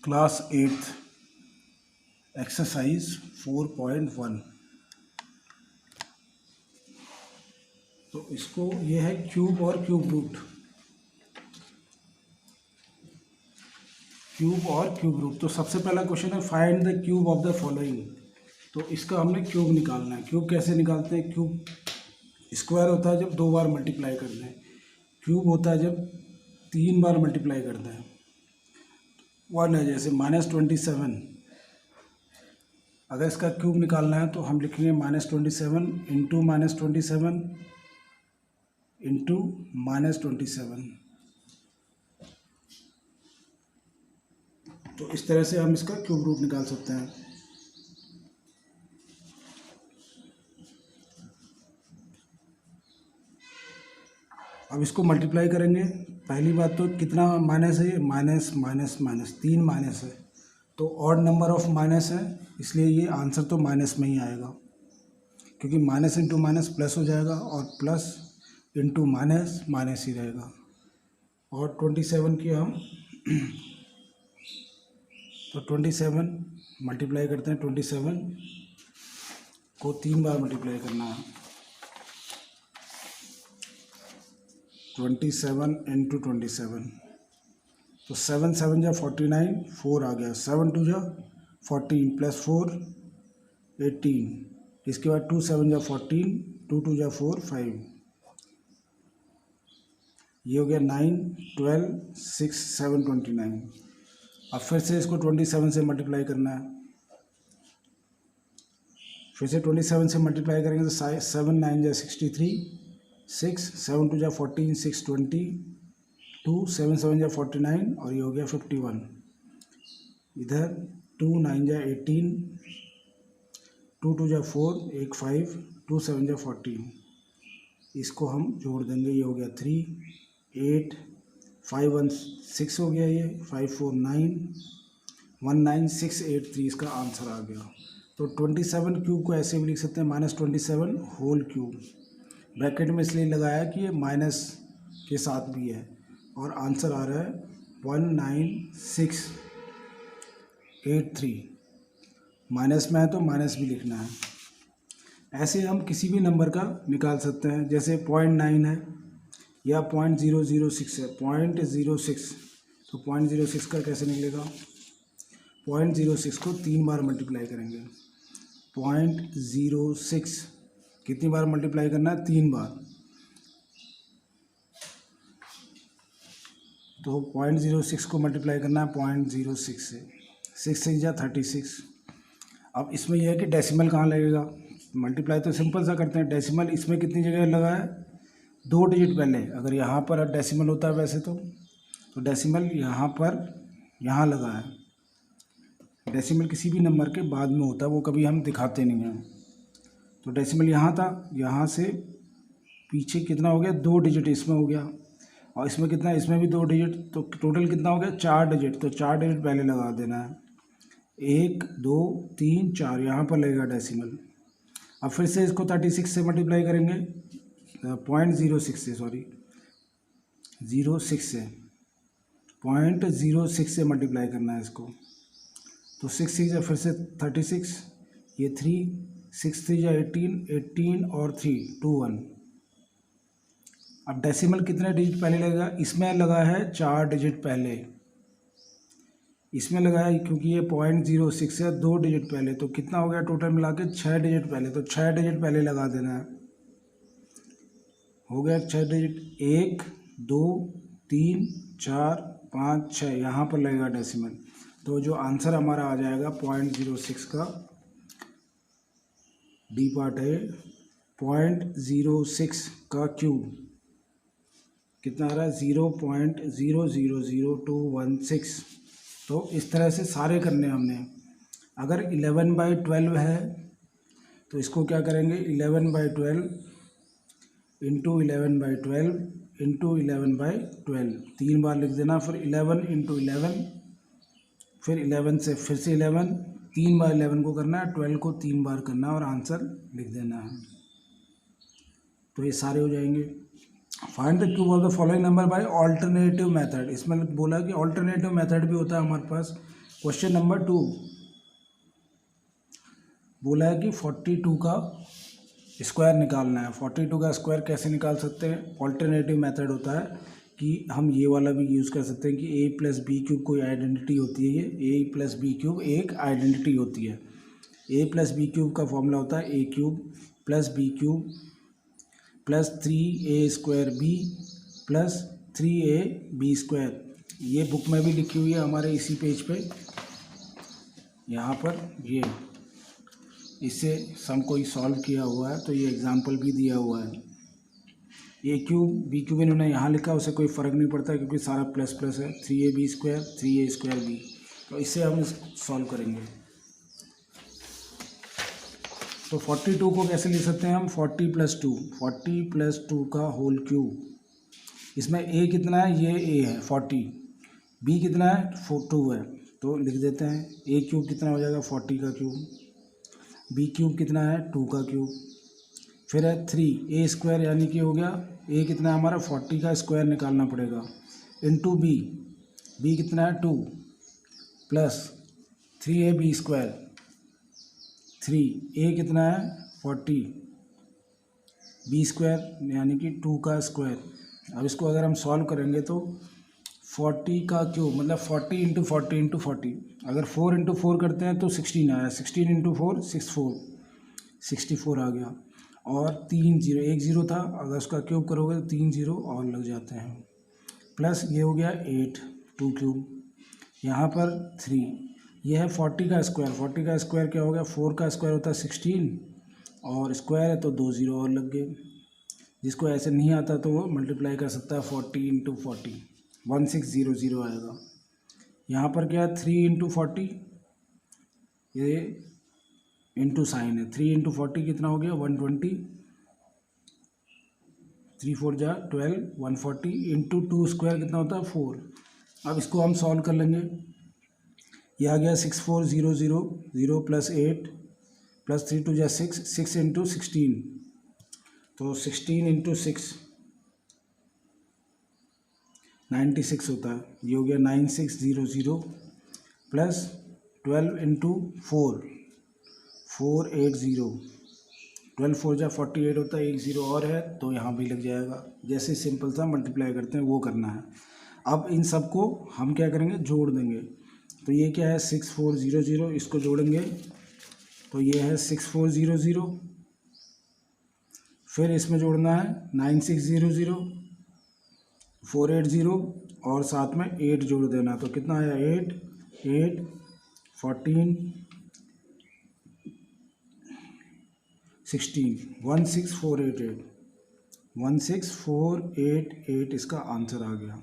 Class 8 exercise 4.1। तो इसको ये है क्यूब और क्यूब रूट। क्यूब और क्यूब रूट। तो सबसे पहला क्वेश्चन है find the cube of the following. तो इसका हमने क्यूब निकालना है। क्यूब कैसे निकालते हैं? क्यूब स्क्वायर होता है जब 2 बार मल्टीप्लाई करते हैं। क्यूब होता है जब 3 बार मल्टीप्लाई करते हैं। 1 है जैसे -27। अगर इसका क्यूब निकालना है तो हम लिखेंगे -27 इंटू -27 इंटू -27। तो इस तरह से हम इसका क्यूब रूट निकाल सकते हैं। अब इसको मल्टीप्लाई करेंगे। पहली बात तो कितना माइनस है? ये माइनस माइनस माइनस 3 माइनस है, तो ऑड नंबर ऑफ माइनस है, इसलिए ये आंसर तो माइनस में ही आएगा, क्योंकि माइनस इंटू माइनस प्लस हो जाएगा और प्लस इंटू माइनस माइनस ही रहेगा। और 27 की हम तो 27 मल्टीप्लाई करते हैं। 27 को 3 बार मल्टीप्लाई करना है। 27 इंटू 27, तो 7 7 जा 49, 4 आ गया। 7 2 जा 14 प्लस 4 18। इसके बाद 2 7 जा 14, 2 2 जा 4 5। ये हो गया 9 12 6 7 29। अब फिर से इसको 27 से मल्टीप्लाई करना है। फिर से 27 से मल्टीप्लाई करेंगे तो 7 9 जा 63, 6 7 2 जा 14 6 20, 2 7 7 जा 49 और ये हो गया 51। इधर 2 9 जा 18, 2 2 जा 4 1 5, 2 7 जा 14। इसको हम जोड़ देंगे। ये हो गया 3 8 5 1 6 हो गया। ये 5 4 9 1 9 6 8 3 इसका आंसर आ गया। तो 27 क्यूब को ऐसे भी लिख सकते हैं -27 होल क्यूब। ब्रैकेट में इसलिए लगाया कि ये माइनस के साथ भी है और आंसर आ रहा है 19683। माइनस में है तो माइनस भी लिखना है। ऐसे हम किसी भी नंबर का निकाल सकते हैं, जैसे 0.9 है या 0.006 है। 0.06, तो 0.06 का कैसे निकलेगा? 0.06 को 3 बार मल्टीप्लाई करेंगे। 0.06 कितनी बार मल्टीप्लाई करना है? 3 बार। तो 0.06 को मल्टीप्लाई करना है 0.06 से। 6 6 जा 36। अब इसमें यह है कि डेसिमल कहाँ लगेगा? मल्टीप्लाई तो सिंपल सा करते हैं। डेसिमल इसमें कितनी जगह लगा है? 2 डिजिट पहले। अगर यहाँ पर डेसिमल होता है वैसे तो डेसिमल यहाँ पर यहाँ लगा है। डेसिमल किसी भी नंबर के बाद में होता है, वो कभी हम दिखाते नहीं हैं। तो डेसिमल यहाँ था, यहाँ से पीछे कितना हो गया? 2 डिजिट इसमें हो गया और इसमें कितना? इसमें भी 2 डिजिट। तो टोटल कितना हो गया? 4 डिजिट। तो 4 डिजिट पहले लगा देना है। 1 2 3 4 यहाँ पर लगेगा डेसिमल। अब फिर से इसको 36 से मल्टीप्लाई करेंगे, 0.06 से, सॉरी 06 से 0.06 से मल्टीप्लाई करना है इसको। तो 6 6 जा फिर से 36, ये 3 6 3 जा 18 18 और 3 2 1। अब डेसिमल कितने डिजिट पहले लगेगा? इसमें लगा है 4 डिजिट पहले। इसमें लगा है क्योंकि ये 0.06 है, 2 डिजिट पहले। तो कितना हो गया टोटल मिला के? 6 डिजिट पहले। तो 6 डिजिट पहले लगा देना है। हो गया 6 डिजिट। 1 2 3 4 5 6 यहाँ पर लगेगा डेसिमल। तो जो आंसर हमारा आ जाएगा 0.06 का डी पार्ट है 0.06 का क्यूब। कितना आ रहा है? 0.000216। तो इस तरह से सारे करने हमने। अगर 11/12 है तो इसको क्या करेंगे? 11/12 इंटू 11/12 इंटू 11/12 3 बार लिख देना। फिर 11 इंटू 11, फिर 11 से फिर से 11, 3 बार 11 को करना है, 12 को 3 बार करना है और आंसर लिख देना है। तो ये सारे हो जाएंगे। Find the cube of the following number by alternative method. इसमें बोला कि ऑल्टरनेटिव मेथड भी होता है हमारे पास। क्वेश्चन नंबर 2 बोला है कि 42 का स्क्वायर निकालना है। 42 का स्क्वायर कैसे निकाल सकते हैं? ऑल्टरनेटिव मेथड होता है कि हम ये वाला भी यूज़ कर सकते हैं कि a प्लस बी क्यूब कोई आइडेंटिटी होती है। ये a प्लस बी क्यूब एक आइडेंटिटी होती है। a प्लस बी क्यूब का फॉर्मूला होता है a cube plus b cube plus 3a square b plus 3a b square. ये बुक में भी लिखी हुई है हमारे इसी पेज पे, यहाँ पर ये इससे सम को ही सॉल्व किया हुआ है, तो ये एग्जाम्पल भी दिया हुआ है। ए क्यूब बी क्यूब इन्होंने यहाँ लिखा, उसे कोई फ़र्क नहीं पड़ता क्योंकि सारा प्लस प्लस है। 3a b square 3a square B, तो इससे हम सॉल्व करेंगे। तो 42 को कैसे लिख सकते हैं हम? 40 प्लस 2 का होल क्यूब। इसमें a कितना है? ये a है 40, b कितना है? 2 है, तो लिख देते हैं a क्यूब कितना हो जाएगा? 40 का क्यूब। बी क्यूब कितना है? 2 का क्यूब। फिर है 3a स्क्वायर, यानी कि हो गया a कितना है हमारा? 40 का स्क्वायर निकालना पड़ेगा, इंटू b कितना है? 2 plus 3a b square 3a कितना है? 40 बी स्क्वायर यानी कि 2 का स्क्वायर। अब इसको अगर हम सॉल्व करेंगे तो 40 का क्यूब मतलब 40 इंटू 40 इंटू 40, अगर 4 इंटू 4 करते हैं तो 16 आया। 16 इंटू 4 64 आ गया। और 3 जीरो, एक ज़ीरो था, अगर उसका क्यूब करोगे तो 3 ज़ीरो और लग जाते हैं। प्लस ये हो गया 8 2 क्यूब, यहाँ पर 3, यह है 40 का स्क्वायर। 40 का स्क्वायर क्या हो गया? 4 का स्क्वायर होता है 16 और स्क्वायर है तो 2 ज़ीरो और लग गए। जिसको ऐसे नहीं आता तो वो मल्टीप्लाई कर सकता है 40 इंटू 40, 1600 आएगा। यहाँ पर क्या है? 3 इंटू 40, ये इंटू साइन है। 3 इंटू 40 कितना हो गया? 120, 3 4 जा 12, 140 इंटू 2 स्क्वायर कितना होता है? 4। अब इसको हम सॉल्व कर लेंगे। ये आ गया 6400 प्लस 8 प्लस 3 2 जा 6, 6 इंटू 16, तो 16 इंटू 6 96 होता है। ये हो गया 9600 प्लस 12 इंटू 4 480, 12 4 जा 48 होता है, एक ज़ीरो और है तो यहाँ भी लग जाएगा। जैसे सिंपल सा मल्टीप्लाई करते हैं वो करना है। अब इन सब को हम क्या करेंगे? जोड़ देंगे। तो ये क्या है? 6400, इसको जोड़ेंगे तो ये है 6400, फिर इसमें जोड़ना है 9600 480 और साथ में 8 जोड़ देना, तो कितना आया? 8 8 14 16 16488 इसका आंसर आ गया।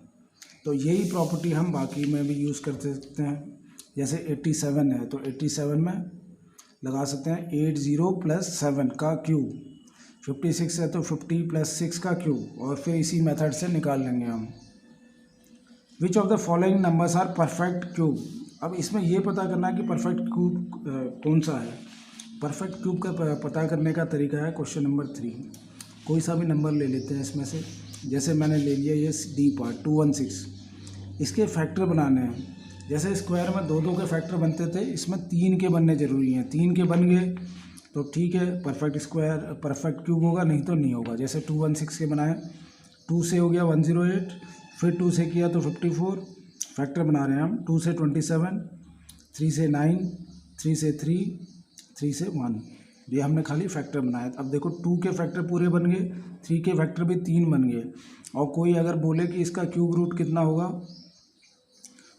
तो यही प्रॉपर्टी हम बाकी में भी यूज़ कर सकते हैं। जैसे 87 है तो 87 में लगा सकते हैं 80 प्लस 7 का क्यूब। 56 है तो 50 प्लस 6 का क्यूब, और फिर इसी मेथड से निकाल लेंगे हम। Which of the following numbers are perfect cube. अब इसमें ये पता करना है कि परफेक्ट क्यूब कौन सा है। परफेक्ट क्यूब का पता करने का तरीका है क्वेश्चन नंबर 3। कोई सा भी नंबर ले लेते हैं इसमें से, जैसे मैंने ले लिया ये डी पार्ट 216। इसके फैक्टर बनाने हैं। जैसे स्क्वायर में 2 2 के फैक्टर बनते थे, इसमें 3 के बनने ज़रूरी हैं। 3 के बन गए तो ठीक है, परफेक्ट स्क्वायर परफेक्ट क्यूब होगा, नहीं तो नहीं होगा। जैसे 216 के बनाए, 2 से हो गया 108, फिर 2 से किया तो 54, फैक्टर बना रहे हैं हम। 2 से 27, 3 से 9, 3 से 3, 3 से 1, ये हमने खाली फैक्टर बनाया। अब देखो 2 के फैक्टर पूरे बन गए, 3 के फैक्टर भी 3 बन गए। और कोई अगर बोले कि इसका क्यूब रूट कितना होगा,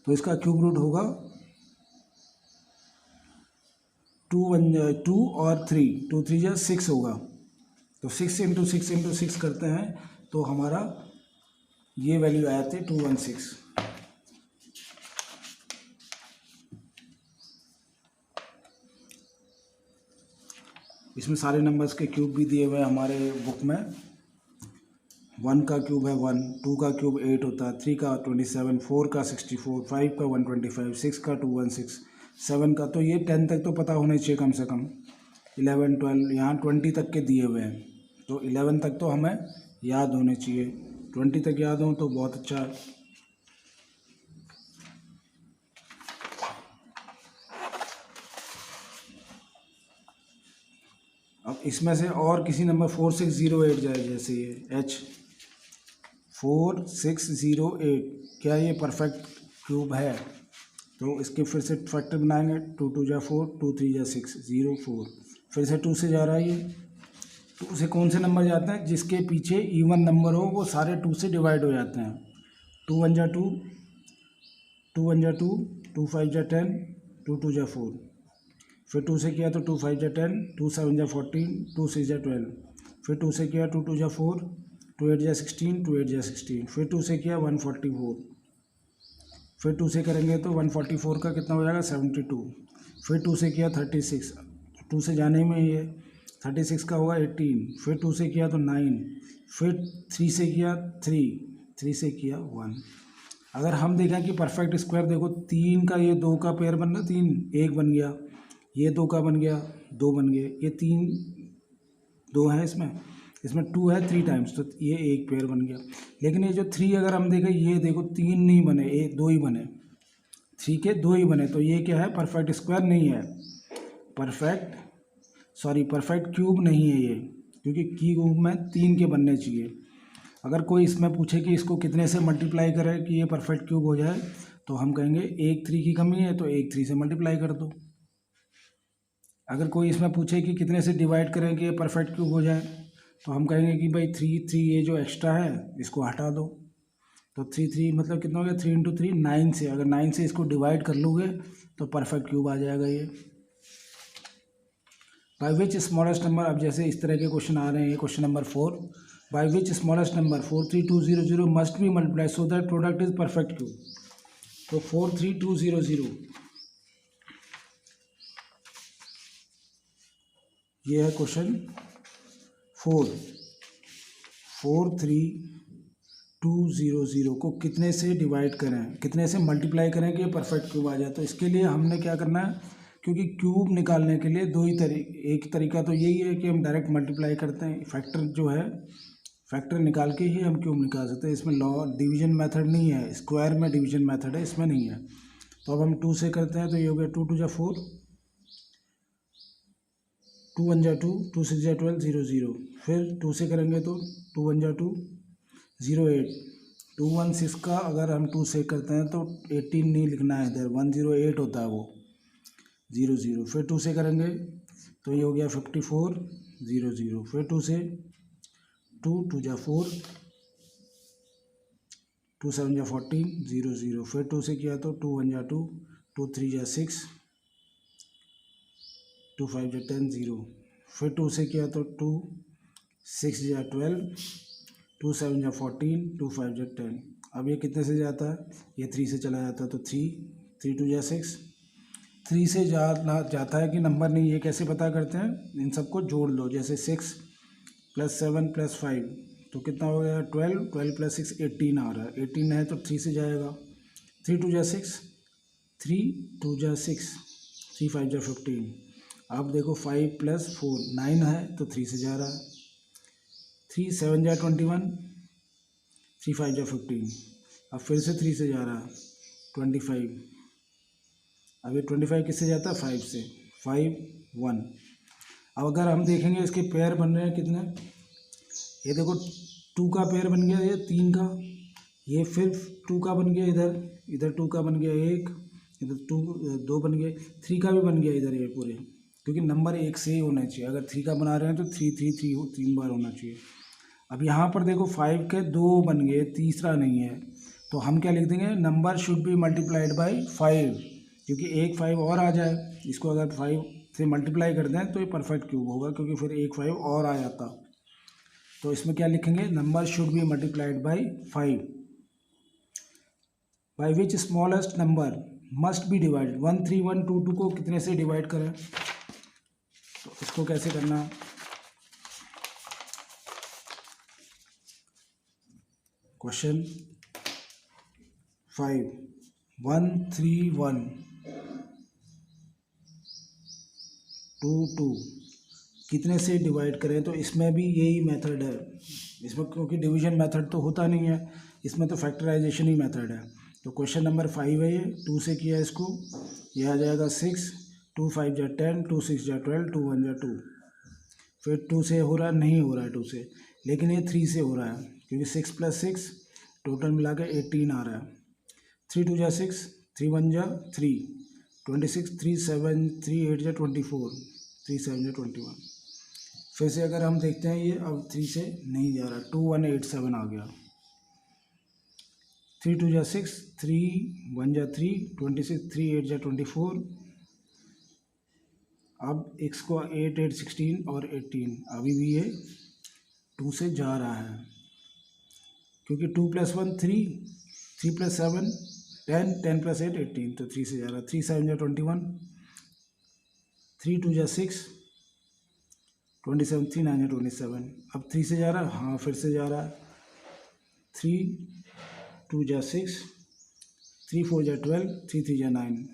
तो इसका क्यूब रूट होगा 2 और 3, 2 3 जा 6 होगा। तो 6 इंटू 6 इंटू 6 करते हैं तो हमारा ये वैल्यू आया थे 216। इसमें सारे नंबर्स के क्यूब भी दिए हुए हैं हमारे बुक में। 1 का क्यूब है 1, 2 का क्यूब 8 होता है, 3 का 27, 4 का 64, 5 का 125, 6 का 216, 7 का, तो ये 10 तक तो पता होना चाहिए कम से कम। 11 12 यहाँ 20 तक के दिए हुए हैं, तो 11 तक तो हमें याद होने चाहिए। 20 तक याद हो तो बहुत अच्छा है। अब इसमें से और किसी नंबर 4608 जाए, जैसे ये H 4608, क्या ये परफेक्ट क्यूब है? तो इसके फिर से फैक्टर बनाएंगे, 2 2 जा 4, 2 3 जा 6, 0 4, फिर से 2 से जा रहा है ये। 2 से कौन से नंबर जाते हैं? जिसके पीछे इवन नंबर हो वो सारे 2 से डिवाइड हो जाते हैं। 2 1 जा 2, 2 1 जा 2, 2 5 जा 10, 2 2 जा 4, फिर 2 से किया तो 2 5 जा 10, 2 7 जा 14, 2 6 जा 12, फिर 2 से किया 2 2 जा 4, 2 8 जा 16, 2 8 जा 16, फिर 2 से किया 144, फिर 2 से करेंगे तो 144 का कितना हो जाएगा? 72, फिर 2 से किया 36, 2 से जाने में ये 36 का होगा 18, फिर 2 से किया तो 9, फिर 3 से किया 3 से किया 1। अगर हम देखें कि परफेक्ट स्क्वायर, देखो 3 का ये 2 का पेयर बन रहा, 3 1 बन गया, ये 2 का बन गया 2 बन गए, ये 3 2 है, इसमें 2 है 3 टाइम्स, तो ये एक पेयर बन गया। लेकिन ये जो 3 अगर हम देखें, ये देखो 3 नहीं बने, 2 ही बने, 3 के 2 ही बने, तो ये क्या है? परफेक्ट स्क्वायर नहीं है, परफेक्ट क्यूब नहीं है ये, क्योंकि क्यूब में 3 के बनने चाहिए। अगर कोई इसमें पूछे कि इसको कितने से मल्टीप्लाई करें कि ये परफेक्ट क्यूब हो जाए, तो हम कहेंगे 1 3 की कमी है, तो 1 3 से मल्टीप्लाई कर दो। अगर कोई इसमें पूछे कि कितने से डिवाइड करें कि ये परफेक्ट क्यूब हो जाए, तो हम कहेंगे कि भाई 3 3 ये जो एक्स्ट्रा है इसको हटा दो, तो 3 3 मतलब कितना हो गया? 3 × 3 9 से, अगर 9 से इसको डिवाइड कर लोगे तो परफेक्ट क्यूब आ जाएगा ये। बाय विच स्मॉलेस्ट नंबर, अब जैसे इस तरह के क्वेश्चन आ रहे हैं, ये question number 4, by which smallest number 43200 must be multiply so that product is perfect cube. तो 43200 ये है क्वेश्चन 4। 43200 को कितने से डिवाइड करें, कितने से मल्टीप्लाई करें कि ये परफेक्ट क्यूब आ जाए? तो इसके लिए हमने क्या करना है, क्योंकि क्यूब निकालने के लिए दो ही एक तरीका तो यही है कि हम डायरेक्ट मल्टीप्लाई करते हैं, फैक्टर जो है फैक्टर निकाल के ही हम क्यूब निकाल सकते हैं। इसमें लॉ डिवीजन मेथड नहीं है, स्क्वायर में डिवीजन मेथड है, इसमें नहीं है। तो अब हम 2 से करते हैं, तो ये हो गया 2 2 जा 4, 2 1 जा 2, 2 6 जा 12, 0 0, फिर 2 से करेंगे तो 2 1 जा 2, 0 8, 2 1 6 का अगर हम 2 से करते हैं तो 18 नहीं लिखना है इधर, 108 होता है वो, 0 0, फिर 2 से करेंगे तो ये हो गया 54 0 0, फिर 2 से 2 2 जा 4, 2 7 जा 14, 0 0, फिर 2 से किया तो 2 1 जा 2, 2 3 जा 6, 2 5 जा 10, 0, फिर 2 से किया तो 2 6 जा 12, 2 7 जा 14, 2 5 जा 10। अब ये कितने से जाता है? ये 3 से चला जाता है, तो 3 2 जा 6, 3 से जाता है कि नंबर नहीं, ये कैसे पता करते हैं? इन सबको जोड़ लो, जैसे 6 + 7 + 5 तो कितना हो गया? 12, 12 + 6 18 आ रहा है, 18 है तो 3 से जाएगा, 3 2 जा 6, 3 2 जा 6, 3 5 जा 15। अब देखो 5 + 4 9 है तो 3 से जा रहा है, 3 7 जा 21, 3 5 जा 15, अब फिर से 3 से जा रहा है 25। अब ये 25 किससे जाता है? 5 से, 5 1। अब अगर हम देखेंगे इसके पेयर बन रहे हैं कितने, ये देखो 2 का पेयर बन गया, ये 3 का, ये फिर 2 का बन गया, इधर 2 का बन गया 1, इधर 2 बन गए, 3 का भी बन गया इधर, ये पूरे, क्योंकि नंबर 1 से ही होना चाहिए। अगर 3 का बना रहे हैं तो 3 3 3 3 बार होना चाहिए। अब यहाँ पर देखो 5 के 2 बन गए, तीसरा नहीं है, तो हम क्या लिख देंगे? Number should be multiplied by 5, क्योंकि एक 5 और आ जाए, इसको अगर 5 से मल्टीप्लाई कर दें तो ये परफेक्ट क्यूब होगा, क्योंकि फिर एक 5 और आ जाता। तो इसमें क्या लिखेंगे? Number should be multiplied by 5। By which smallest number must be divide, 1 3 1 2 2 को कितने से डिवाइड करें? तो इसको कैसे करना? क्वेश्चन 5, 1 3 1 2 2 कितने से डिवाइड करें? तो इसमें भी यही मेथड है, इसमें क्योंकि डिवीजन मेथड तो होता नहीं है, इसमें तो फैक्टराइजेशन ही मेथड है। तो क्वेश्चन नंबर 5 है ये, 2 से किया इसको, ये आ जाएगा 6, 2 5 जा 10, 2 6 जा 12, 2 1 जा 2, फिर 2 से हो रहा है, नहीं हो रहा है 2 से, लेकिन ये 3 से हो रहा है क्योंकि 6 + 6 टोटल मिला के 18 आ रहा है। 3 2 जा 6, 3 1 जा 3, 26, 3 7 3 8 जा 24, 3 7 जा 21। फिर से अगर हम देखते हैं ये अब 3 से नहीं जा रहा, 2 1 8 7 आ गया। 3 2 जा 6, 3 1 जा 3, 26 3 8 जा 24। अब x को 8 8 16 और 18, अभी भी ये 2 से जा रहा है क्योंकि 2 + 1 3, 3 + 7 10, 10 + 8 18, तो 3 से जा रहा है। 3 7 जा 21, 3 2 जा 6, 27 3 9 जा 27। अब 3 से जा रहा है, हाँ फिर से जा रहा है। 3 2 जा 6, 3 4 जा 12, 3 3 जा 9,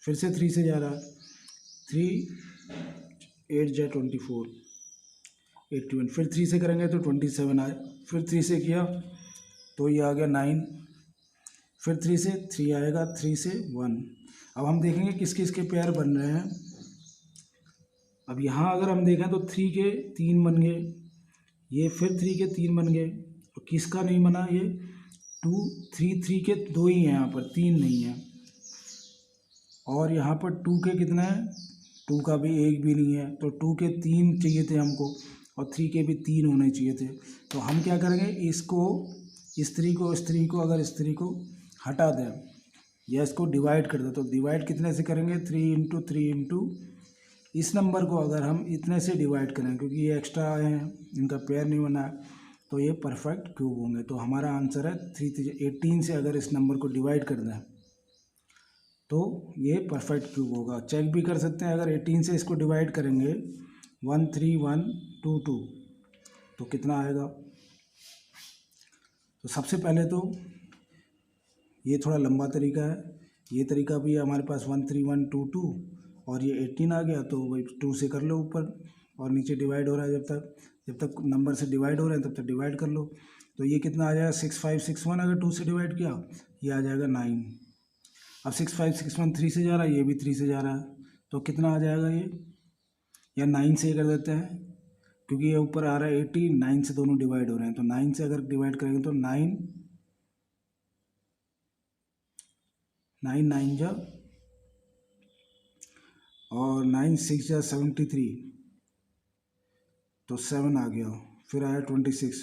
फिर से 3 से जा रहा है। 3 8 जा 24, 81, फिर 3 से करेंगे तो 27 आए। फिर 3 से किया तो ये आ गया 9, फिर 3 से 3 आएगा, 3 से 1। अब हम देखेंगे किस किस के पेयर बन रहे हैं। अब यहाँ अगर हम देखें तो 3 के 3 बन गए, ये फिर 3 के 3 बन गए, तो किसका नहीं बना, ये 2 3 3 के 2 ही हैं, यहाँ पर 3 नहीं है। और यहाँ पर 2 के कितना है, 2 का भी 1 भी नहीं है, तो 2 के 3 चाहिए थे हमको और 3 के भी 3 होने चाहिए थे। तो हम क्या करेंगे, इसको इस 3 को अगर इस 3 को हटा दें या इसको डिवाइड कर दें, तो डिवाइड कितने से करेंगे, 3 × 3 × इस नंबर को अगर हम इतने से डिवाइड करें, क्योंकि ये एक्स्ट्रा हैं, इनका पेयर नहीं बना है, तो ये परफेक्ट क्यूब होंगे। तो हमारा आंसर है 18 से अगर इस नंबर को डिवाइड कर दें तो ये परफेक्ट क्यूब होगा। चेक भी कर सकते हैं, अगर 18 से इसको डिवाइड करेंगे 1 3 1 2 2 तो कितना आएगा। तो सबसे पहले तो ये थोड़ा लंबा तरीका है, ये तरीका भी है हमारे पास 1 3 1 2 2 और ये 18 आ गया, तो वही 2 से कर लो ऊपर और नीचे डिवाइड हो रहा है, जब तक नंबर से डिवाइड हो रहे हैं तब तक डिवाइड कर लो। तो ये कितना आ जाएगा 6 5 6 1, अगर 2 से डिवाइड किया ये आ जाएगा 9। अब 6 5 6 1 3 से जा रहा है, ये भी 3 से जा रहा है, तो कितना आ जाएगा ये, या 9 से ही कर देते हैं क्योंकि ये ऊपर आ रहा है 80, 9 से दोनों डिवाइड हो रहे हैं, तो 9 से अगर डिवाइड करेंगे तो 9 9 9 जा और 9 6 जा 73, तो 7 आ गया। फिर आया 26,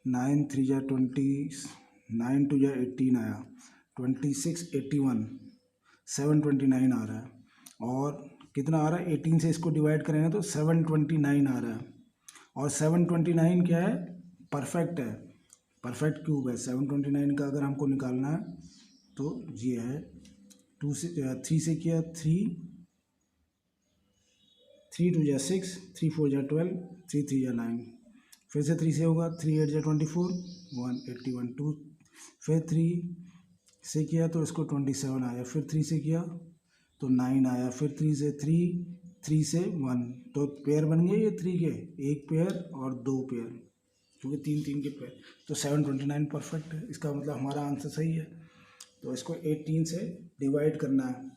9 3 जा 20, 9 2 जा 18 आया, 26 81, 729 आ रहा है। और कितना आ रहा है, 18 से इसको डिवाइड करेंगे तो 729 आ रहा है। और 729 क्या है, परफेक्ट है, परफेक्ट क्यूब है। 729 का अगर हमको निकालना है तो ये है 2 से 3 से किया 3 2 जा 6, 3 4 जा 12, 3 3 जा 9, फिर से 3 से होगा 3 8 जा 24, 1 81 2, फिर 3 से किया तो इसको 27 आया, फिर 3 से किया तो 9 आया, फिर 3 से 3 से 1, तो पेयर बन गए ये 3 के, एक पेयर और 2 पेयर, क्योंकि 3 3 के पेयर। तो 729 परफेक्ट है, इसका मतलब हमारा आंसर सही है। तो इसको 18 से डिवाइड करना है,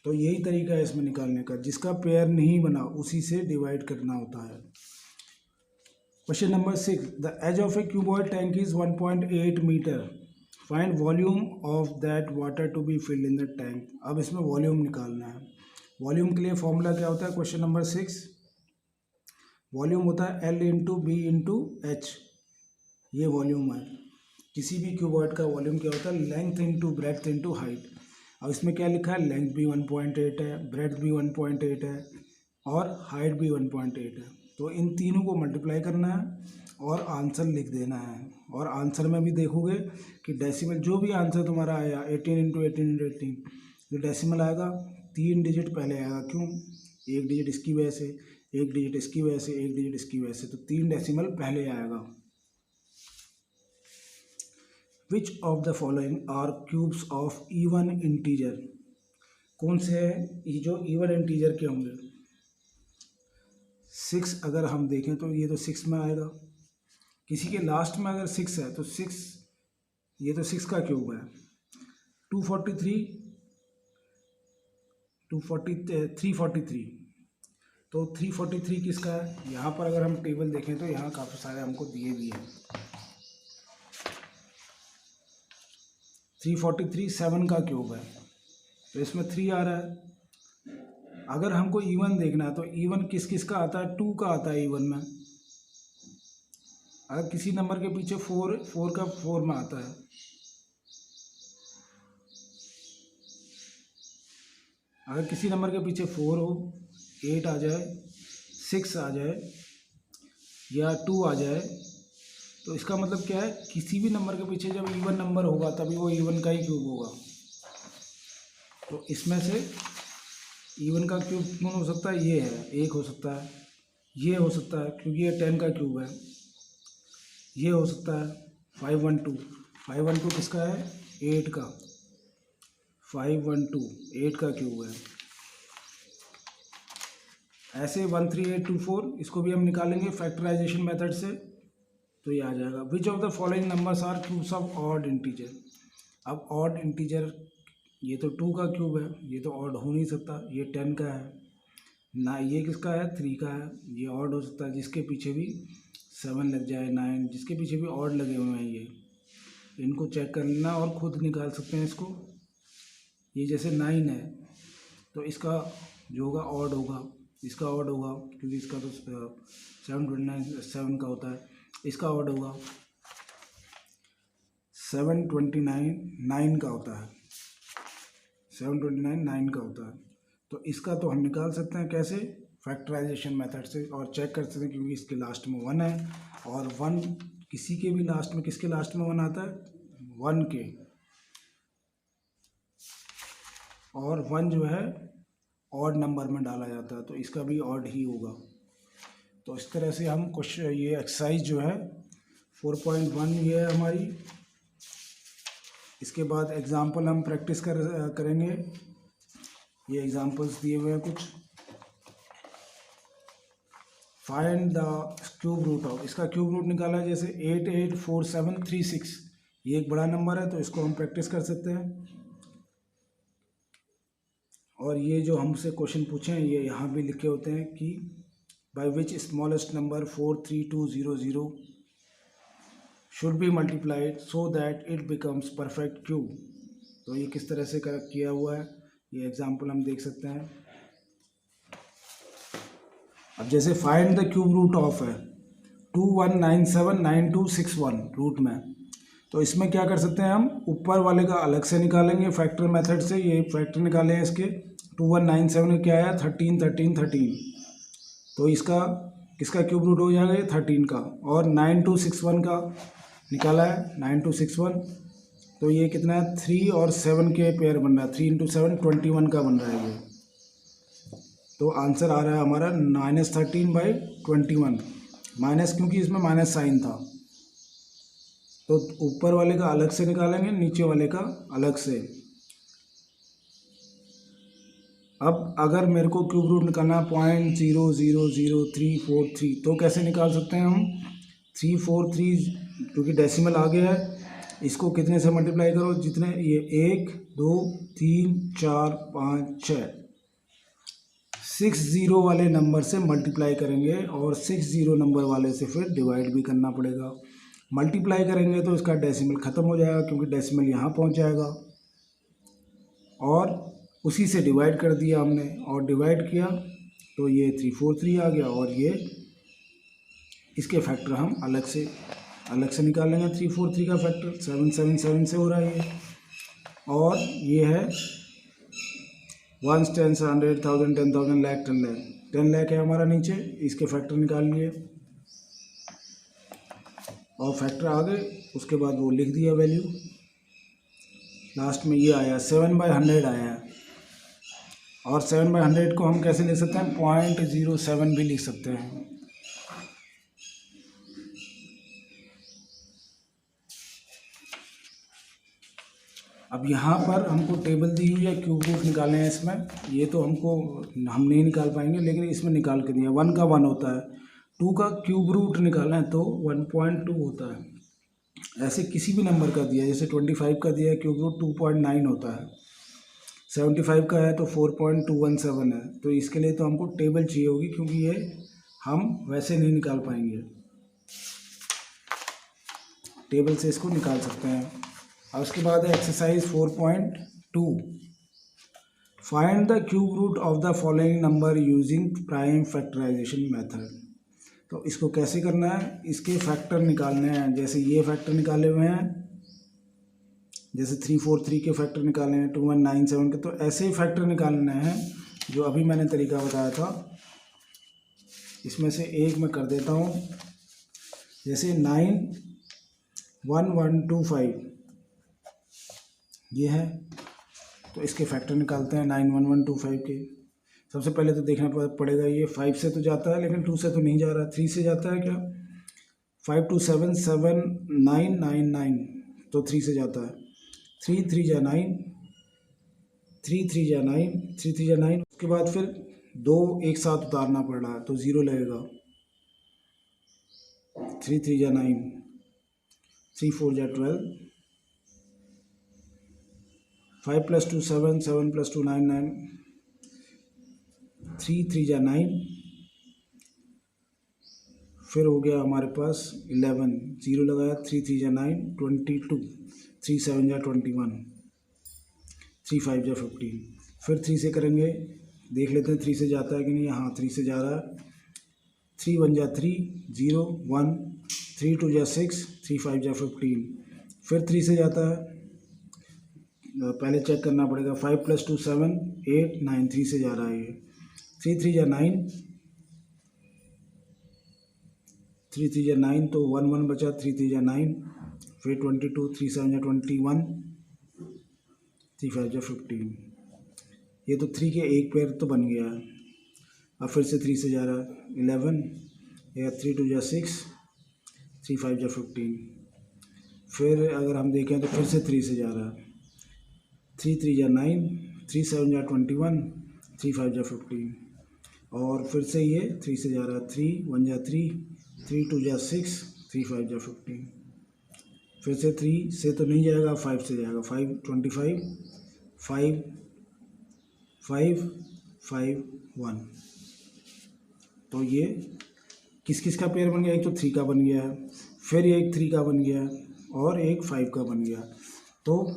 तो यही तरीका है इसमें निकालने का, जिसका पेयर नहीं बना उसी से डिवाइड करना होता है। Question number 6, the edge of a cuboid tank is 1.8 metre, find volume of that water to be filled in the tank. अब इसमें वॉल्यूम निकालना है। वॉल्यूम के लिए फॉर्मूला क्या होता है, क्वेश्चन नंबर 6, वॉल्यूम होता है L × B × H, ये वॉल्यूम है। किसी भी क्यूबॉइड का वॉल्यूम क्या होता है, लेंथ × ब्रेड्थ × हाइट। अब इसमें क्या लिखा है, लेंथ भी 1.8 है, ब्रेड्थ भी 1.8 है और हाइट भी 1.8 है। तो इन तीनों को मल्टीप्लाई करना है और आंसर लिख देना है। और आंसर में भी देखोगे कि डेसिमल जो भी आंसर तुम्हारा आया 18 × 18 × 18, जो डेसिमल आएगा 3 डिजिट पहले आएगा। क्यों, एक डिजिट इसकी वजह से, एक डिजिट इसकी वजह से, एक डिजिट इसकी वजह से, तो 3 डेसिमल पहले आएगा। Which of the following are cubes of even integer? कौन से हैं ये जो इवन इंटीजर के होंगे। 6 अगर हम देखें तो ये तो 6 में आएगा, किसी के लास्ट में अगर 6 है तो 6, ये तो 6 का क्यूब है। 243 343, तो 343 किसका है? यहाँ पर अगर हम टेबल देखें तो यहाँ काफ़ी सारे हमको दिए भी हैं। 343 7 का क्यूब है, तो इसमें 3 आ रहा है। अगर हमको इवन देखना है तो इवन किस किस का आता है? 2 का आता है इवन में। अगर किसी नंबर के पीछे 4 का 4 में आता है। अगर किसी नंबर के पीछे 4 हो, 8 आ जाए, 6 आ जाए या 2 आ जाए, तो इसका मतलब क्या है? किसी भी नंबर के पीछे जब इवन नंबर होगा तभी वो इवन का ही क्यूब होगा। तो इसमें से इवन का क्यूब कौन हो सकता है? ये है, 1 हो सकता है, ये हो सकता है क्योंकि ये 10 का क्यूब है, ये हो सकता है 512 किसका है? 8 का। 512 8 का क्यूब है। ऐसे 13824 इसको भी हम निकालेंगे फैक्टराइजेशन मेथड से, तो ये आ जाएगा। Which of the following numbers are cubes of odd integer? अब ऑड इंटीजर, ये तो 2 का क्यूब है, ये तो ऑड हो नहीं सकता। ये 10 का है ना, ये किसका है? 3 का है। ये ऑड हो सकता है जिसके पीछे भी 7 लग जाए, 9, जिसके पीछे भी ऑड लगे हुए हैं। ये इनको चेक कर लेना और खुद निकाल सकते हैं इसको। ये जैसे 9 है तो इसका जो होगा ऑड होगा, इसका ऑड होगा क्योंकि इसका तो 729 7 का होता है। इसका ऑड होगा 729 9 का होता है, 729 9 का होता है। तो इसका तो हम निकाल सकते हैं कैसे? फैक्टराइजेशन मेथड से, और चेक कर सकते हैं क्योंकि इसके लास्ट में 1 है, और 1 किसी के भी लास्ट में, किसके लास्ट में 1 आता है? 1 के, और 1 जो है ऑड नंबर में डाला जाता है, तो इसका भी ऑड ही होगा। तो इस तरह से हम क्वेश्चन, ये एक्सरसाइज जो है 4.1 ये है हमारी। इसके बाद एग्जाम्पल हम प्रैक्टिस करेंगे। ये एग्जाम्पल्स दिए हुए हैं कुछ। Find the cube root of, इसका क्यूब रूट निकाला है जैसे 884736। ये एक बड़ा नंबर है तो इसको हम प्रैक्टिस कर सकते हैं। और ये जो हमसे क्वेश्चन पूछे हैं ये यहाँ भी लिखे होते हैं कि by which smallest number 43200 should be multiplied so that it becomes perfect cube. तो ये किस तरह से किया हुआ है, ये एग्जाम्पल हम देख सकते हैं। अब जैसे find the cube root of है 21979261 रूट में, तो इसमें क्या कर सकते हैं हम? ऊपर वाले का अलग से निकालेंगे फैक्टर मेथड से। ये फैक्टर निकाले हैं इसके। 2197 क्या आया? 13 13 13। तो इसका किसका क्यूब रूट हो जाएगा? ये 13 का। और 9261 का निकाला है, 9261। तो ये कितना है? 3 और 7 के पेयर बन रहा है, 3 × 7 21 का बन रहा है ये। तो आंसर आ रहा है हमारा -13/21। माइनस क्योंकि इसमें माइनस साइन था, तो ऊपर वाले का अलग से निकालेंगे, नीचे वाले का अलग से। अब अगर मेरे को क्यूब रूट निकालना 0.000343, तो कैसे निकाल सकते हैं हम? 343 क्योंकि डेसिमल आ गया है, इसको कितने से मल्टीप्लाई करो? जितने ये 1 2 3 4 5 6 60 वाले नंबर से मल्टीप्लाई करेंगे, और 60 नंबर वाले से फिर डिवाइड भी करना पड़ेगा। मल्टीप्लाई करेंगे तो इसका डेसिमल ख़त्म हो जाएगा क्योंकि डेसिमल यहाँ पहुँच जाएगा, और उसी से डिवाइड कर दिया हमने, और डिवाइड किया तो ये 343 आ गया। और ये इसके फैक्टर हम अलग से निकालेंगे। 343 का फैक्टर 777 से हो रहा है ये, और ये है 1 10 100 1000 10,000 लाख 10 लाख 10 लाख है हमारा नीचे। इसके फैक्टर निकाल लिए और फैक्टर आ गए, उसके बाद वो लिख दिया वैल्यू। लास्ट में ये आया 7/100 आया है, और 7/100 को हम कैसे लिख सकते हैं? 0.07 भी लिख सकते हैं। अब यहाँ पर हमको टेबल दी हुई है, क्यूब रूट निकालने हैं इसमें। ये तो हम नहीं निकाल पाएंगे, लेकिन इसमें निकाल के दिया। 1 का 1 होता है, 2 का क्यूब रूट निकालना है तो 1.2 होता है। ऐसे किसी भी नंबर का दिया, जैसे 25 का दिया है, क्यूब रूट 2.9 होता है। 75 का है तो 4.217 है, तो इसके लिए तो हमको टेबल चाहिए होगी, क्योंकि ये हम वैसे नहीं निकाल पाएंगे, टेबल से इसको निकाल सकते हैं। अब उसके बाद है exercise 4.2, find the cube root of the following number using prime factorisation method. तो इसको कैसे करना है, इसके फैक्टर निकालने हैं। जैसे ये फैक्टर निकाले हुए हैं, जैसे 343 के फैक्टर निकाले हैं, 2197 के, तो ऐसे ही फैक्टर निकालने हैं जो अभी मैंने तरीका बताया था। इसमें से एक मैं कर देता हूँ, जैसे 91125 ये है, तो इसके फैक्टर निकालते हैं 91125 के। सबसे पहले तो देखना पड़ेगा, ये 5 से तो जाता है लेकिन 2 से तो नहीं जा रहा, 3 से जाता है क्या, 5 2 7 7 9 9 9, तो 3 से जाता है, 3 3 जा 9, 3 3 जा 9, 3 3 जा 9। उसके बाद फिर 2 एक साथ उतारना पड़ रहा है तो 0 लगेगा, 3 3 जा 9, 3 4 जा 12, 5 + 2 7, 7 + 2 9 9, 3 3 जा 9, फिर हो गया हमारे पास 11, 0 लगाया, 3 3 जा 9, 22, 3 7 जा 21, 3 5 जा 15। फिर 3 से करेंगे, देख लेते हैं 3 से जाता है कि नहीं। हाँ 3 से जा रहा है, 3 1 जा 3, 0 1, 3 2 जा 6, 3 5 जा 15। फिर 3 से जाता है, पहले चेक करना पड़ेगा, 5 + 2 7 8 9, 3 से जा रहा है ये, 3 3 जा 9, 3 3 जा 9, तो 1 1 बचा, 3 3 जा 9, फिर 22, 3 7 जा 21, 3 5 जा 15। ये तो 3 के एक पेयर तो बन गया है। अब फिर से 3 से जा रहा है, 11, या 3 2 जा 6, 3 5 जा 15। फिर अगर हम देखें तो फिर से 3 से जा रहा है, 3 3 जा 9, 3 7 जा 21, 3 5 जा 15। और फिर से ये 3 से जा रहा है, 3 1 जा 3, 3 2 जा 6, 3 5 जा 15। फिर से 3 से तो नहीं जाएगा, 5 से जाएगा, 5 25, 5 5 5 1। तो ये किस किस का पेयर बन गया, एक तो 3 का बन गया है, फिर एक 3 का बन गया और एक 5 का बन गया। तो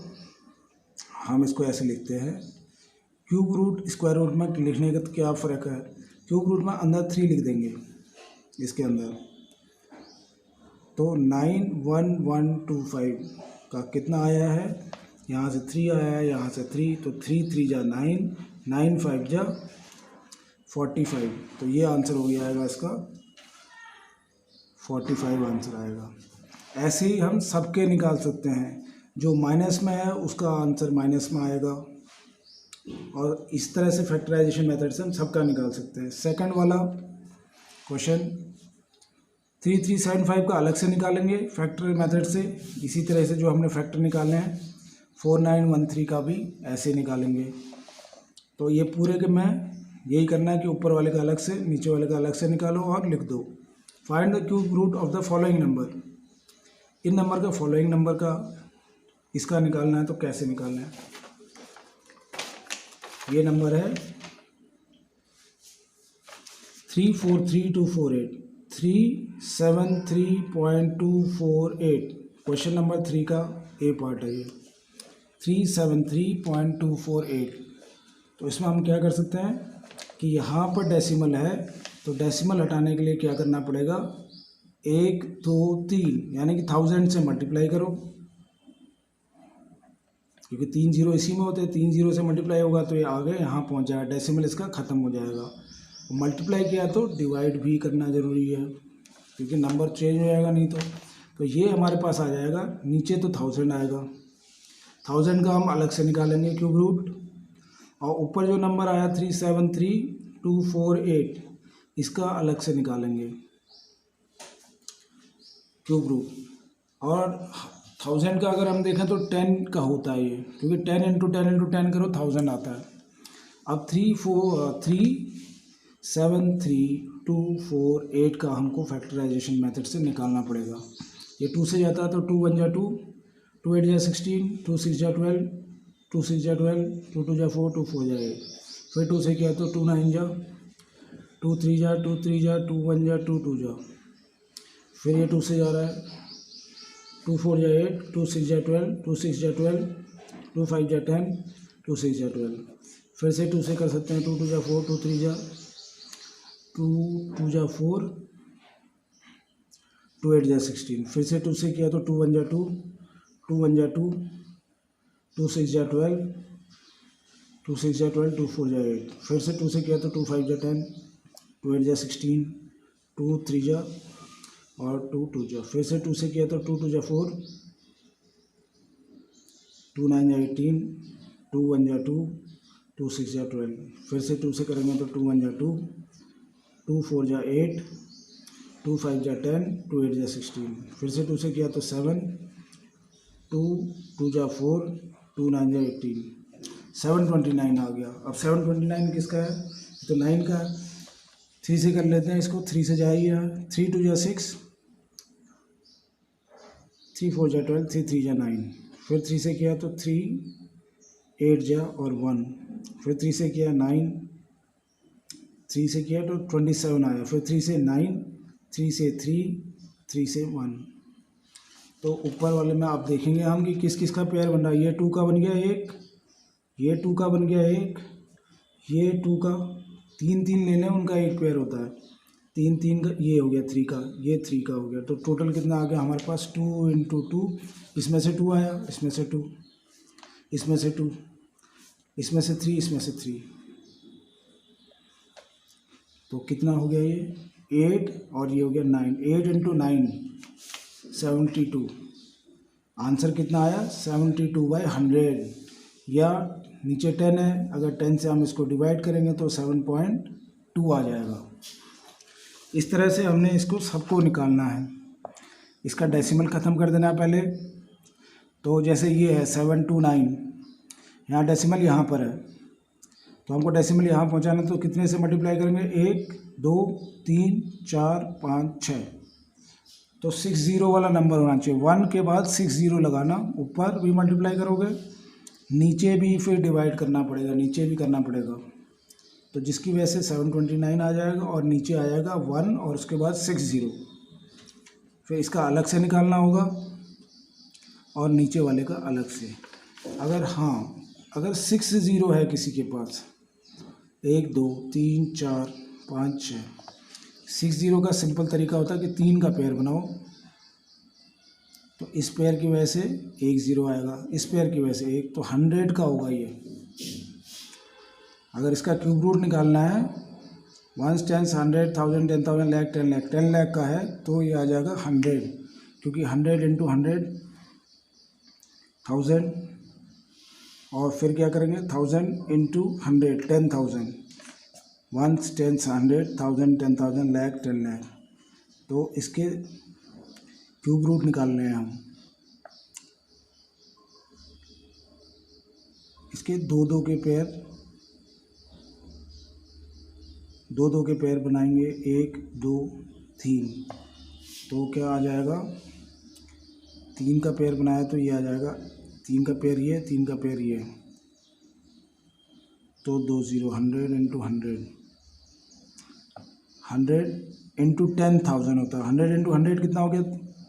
हम इसको ऐसे लिखते हैं, क्यूब रूट स्क्वायर रूट में लिखने का तो क्या फ़र्क है, क्यूब रूट में अंदर 3 लिख देंगे इसके अंदर, तो 91125 का कितना आया है, यहाँ से 3 आया है, यहाँ से 3, तो 3 3 जा 9, 9 5 जा 45, तो ये आंसर हो गया आएगा इसका 45 आंसर आएगा। ऐसे ही हम सबके निकाल सकते हैं, जो माइनस में है उसका आंसर माइनस में आएगा, और इस तरह से फैक्टराइजेशन मेथड से हम सबका निकाल सकते हैं। सेकंड वाला क्वेश्चन 3375 का अलग से निकालेंगे फैक्टर मेथड से, इसी तरह से जो हमने फैक्टर निकाले हैं 4913 का भी ऐसे निकालेंगे। तो ये पूरे के में यही करना है कि ऊपर वाले का अलग से, नीचे वाले का अलग से निकालो और लिख दो। Find the cube root of the following number, इन नंबर का फॉलोइंग नंबर का इसका निकालना है, तो कैसे निकालना है। ये नंबर है 343248, 373.248, क्वेश्चन नंबर 3 का ए पार्ट है ये 373.248। तो इसमें हम क्या कर सकते हैं कि यहाँ पर डेसिमल है, तो डेसिमल हटाने के लिए क्या करना पड़ेगा, 1 2 3 यानी कि 1000 से मल्टीप्लाई करो, क्योंकि 3 0 इसी में होते हैं, 3 0 से मल्टीप्लाई होगा तो ये आगे यहाँ पहुँच जाएगा, डेसिमल इसका ख़त्म हो जाएगा। मल्टीप्लाई किया तो डिवाइड भी करना ज़रूरी है, क्योंकि नंबर चेंज हो जाएगा नहीं तो ये हमारे पास आ जाएगा, नीचे तो 1000 आएगा, 1000 का हम अलग से निकालेंगे क्यूब रूट, और ऊपर जो नंबर आया 373248 इसका अलग से निकालेंगे क्यूब रूट। और 1000 का अगर हम देखें तो 10 का होता है ये, क्योंकि 10 × 10 × 10 करो 1000 आता है। अब 373248 का हमको फैक्टराइजेशन मेथड से निकालना पड़ेगा। ये 2 से जाता है तो 2 1 जा 2, 2 8 जा 16, 2 6 जा 12, 2 6 जा 12, 2 2 जा 4, 2 4 जा 8। फिर 2 से किया तो 2 9 जा, 2 3 जा, 2 3 जा, 2 1 जा, 2 2 जा। फिर ये 2 से जा रहा है, 2 4 जा 8, 2 6 जा 12, 2 6 जा 12, 2 5 जा 10, 2 6 जा 12। फिर से 2 से कर सकते हैं, 2 2 जा 4, 2 3 जा, 2 2 जा 4, 2 8 जा 16। फिर से 2 से किया तो 2 1 जा 2, 2 1 जा 2, 2 6 जा 12, 2 6 जा 12, 2 4 जा 8। फिर से 2 से किया तो 2 5 जा 10, 2 8 जा 16, 2 3 जा और 2 2 जा। फिर से 2 से किया तो 2 2 जा 4, 2 9 जा 18, 2 1 जा 2, 2 6 जा 12। फिर से 2 से करेंगे तो 2 1 जा 2, 2 4 जा 8, 2 5 जा 10, 2 8 जा 16। फिर से 2 से किया तो 7, 2 2 जा 4, 2 9 जा 18, 729 आ गया। अब 729 किसका है? तो 9 का है। 3 से कर लेते हैं इसको, 3 से जाइए, 3 2 जा 6, 3 4 जा 12, 3 3 जा 9। फिर 3 से किया तो 3 8 जा और 1। फिर 3 से किया 9, 3 से किया तो 27 आया। फिर 3 से 9, 3 से 3, 3 से 1। तो ऊपर वाले में आप देखेंगे हम कि किस किस का पेयर बन रहा है। ये 2 का बन गया एक, ये 2 का बन गया एक, ये 2 का, 3 3 लेने उनका एक पेयर होता है, 3 3 का ये हो गया 3 का, ये 3 का हो गया। तो टोटल कितना आ गया हमारे पास? 2 × 2, इसमें से 2 आया, इसमें से 2, इसमें से 2, इसमें से 3, इसमें से 3। तो कितना हो गया ये? 8 और ये हो गया 9। 8 × 9 72। आंसर कितना आया? 72/100। या नीचे 10 है, अगर 10 से हम इसको डिवाइड करेंगे तो 7.2 आ जाएगा। इस तरह से हमने इसको सबको निकालना है। इसका डेसिमल ख़त्म कर देना है पहले। तो जैसे ये है 729, यहाँ डेसिमल यहाँ पर है, तो हमको डेसिमल यहाँ पहुँचाना, तो कितने से मल्टीप्लाई करेंगे? 1 2 3 4 5 6। तो 60 वाला नंबर होना चाहिए। 1 के बाद 60 लगाना, ऊपर भी मल्टीप्लाई करोगे, नीचे भी फिर डिवाइड करना पड़ेगा, नीचे भी करना पड़ेगा। तो जिसकी वजह से 729 आ जाएगा और नीचे आ जाएगा 1 और उसके बाद 60। फिर इसका अलग से निकालना होगा और नीचे वाले का अलग से। अगर 60 है किसी के पास, 1 2 3 4 5 6, 60 का सिंपल तरीका होता है कि 3 का पेयर बनाओ। तो इस पेयर की वजह से 1 0 आएगा, इस पेयर की वजह से 1, तो 100 का होगा ये। अगर इसका क्यूब रूट निकालना है, 1 10 100 1000 10,000 लाख 10 लाख 10 लाख का है, तो ये आ जाएगा 100, क्योंकि 100 × 100 1000। और फिर क्या करेंगे? 1000 × 100 10,000, 1 10 100 1000 10,000 लाख 10 लाख। तो इसके क्यूब रूट निकालने हैं हम। इसके 2 2 के पेयर, 2 2 के पेयर बनाएंगे, 1 2 3। तो क्या आ जाएगा? 3 का पेयर बनाया तो ये आ जाएगा, 3 का पेयर ये, 3 का पेयर ये। तो 2 0, 100 × 100, 100 × 10,000 होता है। 100 × 100 कितना हो गया?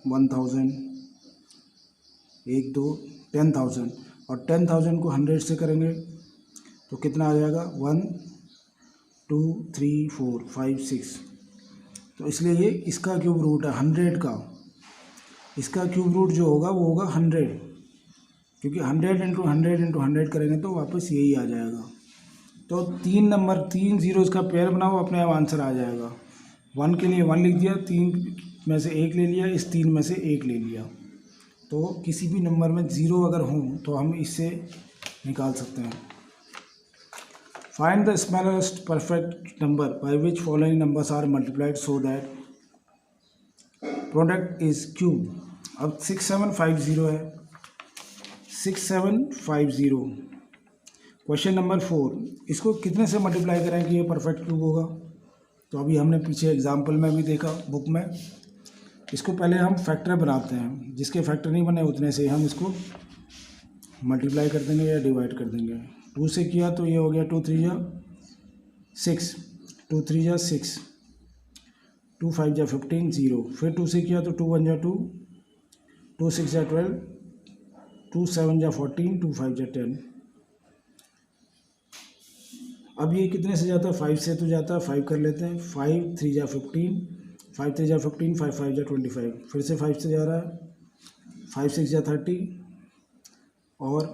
1000। 1 2 10,000, और 10,000 को 100 से करेंगे तो कितना आ जाएगा? 1 2 3 4 5 6। तो इसलिए ये इसका क्यूब रूट है 100 का। इसका क्यूब रूट जो होगा वो होगा 100, क्योंकि 100 × 100 × 100 करेंगे तो वापस यही आ जाएगा। तो 3 zeros का पेयर बनाओ, अपने आप आंसर आ जाएगा। 1 के लिए 1 लिख दिया, 3 में से 1 ले लिया, इस 3 में से 1 ले लिया। तो किसी भी नंबर में 0 अगर हो तो हम इससे निकाल सकते हैं। Find the smallest perfect number by which following numbers are multiplied so that product is cube. अब 6750 है, 6750। क्वेश्चन नंबर 4, इसको कितने से मल्टीप्लाई करें कि ये परफेक्ट क्यूब होगा? तो अभी हमने पीछे एग्जाम्पल में भी देखा बुक में। इसको पहले हम फैक्टर बनाते हैं, जिसके फैक्टर नहीं बने उतने से हम इसको मल्टीप्लाई कर देंगे या डिवाइड कर देंगे। 2 से किया तो ये हो गया 2 3 जा 6, 2 3 जा 6, 2 5 जा 15 0। फिर 2 से किया तो 2 1 जा 2, 2 6 जा 12, 2 7 जा 14, 2 5 जा 10। अब ये कितने से जाता है? 5 से तो जाता है, 5 कर लेते हैं। 5 3 जा 15, 5 3 जा 15, 5 5 जा 25। फिर से 5 से जा रहा है, 5 6 जा 30 और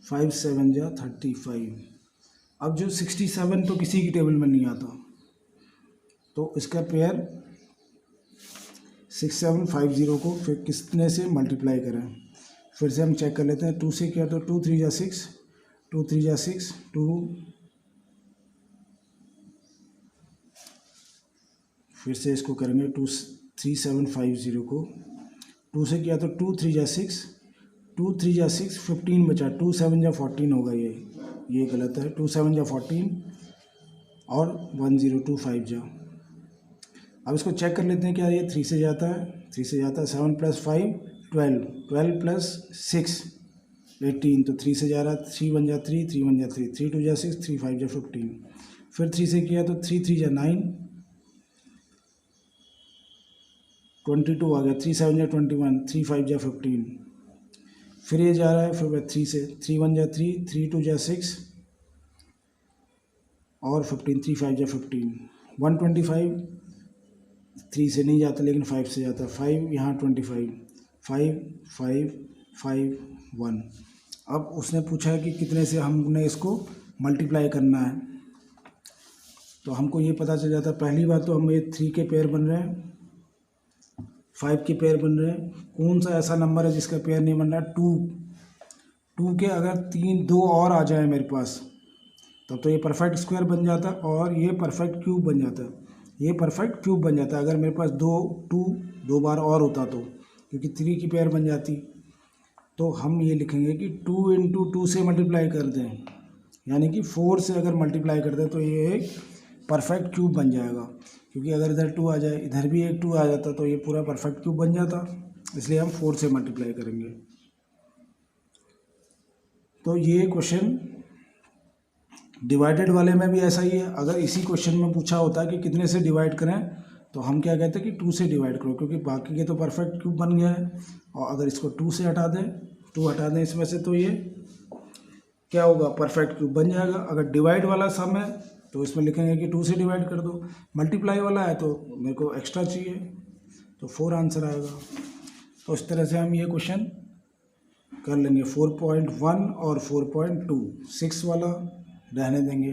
5 7 जा 35। अब जो 67 तो किसी की टेबल में नहीं आता, तो इसका पेयर 6750 को फिर कितने से मल्टीप्लाई करें? फिर से हम चेक कर लेते हैं। 2 से किया तो 2 3 जा 6, 2 3 जा 6, 2 फिर से इसको करेंगे 23750 को। 2 से किया तो 2 3 जा 6, 2 3 जा 6, 15 बचा, 2 7 जा 14 होगा। ये गलत है। 2 7 जा 14 और 1025 जा। अब इसको चेक कर लेते हैं क्या ये 3 से जाता है? 3 से जाता है। 7 + 5 12, 12 + 6 18, तो 3 से जा रहा है। 3 1 जा 3, 3 1 जा 3, 3 2 जा 6, 3 5 जा 15। फिर 3 से किया तो 3 3 जा 9, 22 आ गया। 3 7 जा 21, 3 5 जा 15। फिर ये जा रहा है फिर 3 से, 3 1 जा 3, 3 2 जा 6 और 15, 3 5 जा 15। 125 3 से नहीं जाता लेकिन 5 से जाता है। 5 यहाँ 25, 5 5 5 1। अब उसने पूछा है कि कितने से हमने इसको मल्टीप्लाई करना है, तो हमको ये पता चल जाता है। पहली बात तो हम ये 3 के पेयर बन रहे हैं, 5 के पेयर बन रहे हैं। कौन सा ऐसा नंबर है जिसका पेयर नहीं बन रहा है? 2 के अगर 2 और आ जाए मेरे पास, तब तो ये परफेक्ट स्क्वायर बन जाता और ये परफेक्ट क्यूब बन जाता। ये परफेक्ट क्यूब बन जाता अगर मेरे पास 2 बार और होता तो, क्योंकि 3 की पेयर बन जाती। तो हम ये लिखेंगे कि 2 × 2 से मल्टीप्लाई कर दें, यानी कि 4 से अगर मल्टीप्लाई कर दें तो ये एक परफेक्ट क्यूब बन जाएगा। क्योंकि अगर इधर 2 आ जाए, इधर भी एक 2 आ जाता तो ये पूरा परफेक्ट क्यूब बन जाता। इसलिए हम 4 से मल्टीप्लाई करेंगे। तो ये क्वेश्चन डिवाइडेड वाले में भी ऐसा ही है। अगर इसी क्वेश्चन में पूछा होता कि कितने से डिवाइड करें, तो हम क्या कहते हैं कि 2 से डिवाइड करो, क्योंकि बाकी के तो परफेक्ट क्यूब बन गया है। और अगर इसको 2 से हटा दें, 2 हटा दें इसमें से, तो ये क्या होगा? परफेक्ट क्यूब बन जाएगा। अगर डिवाइड वाला सम है तो इसमें लिखेंगे कि 2 से डिवाइड कर दो। मल्टीप्लाई वाला है तो मेरे को एक्स्ट्रा चाहिए, तो 4 आंसर आएगा। तो इस तरह से हम ये क्वेश्चन कर लेंगे। 4.1 और 4.2, 6 वाला रहने देंगे।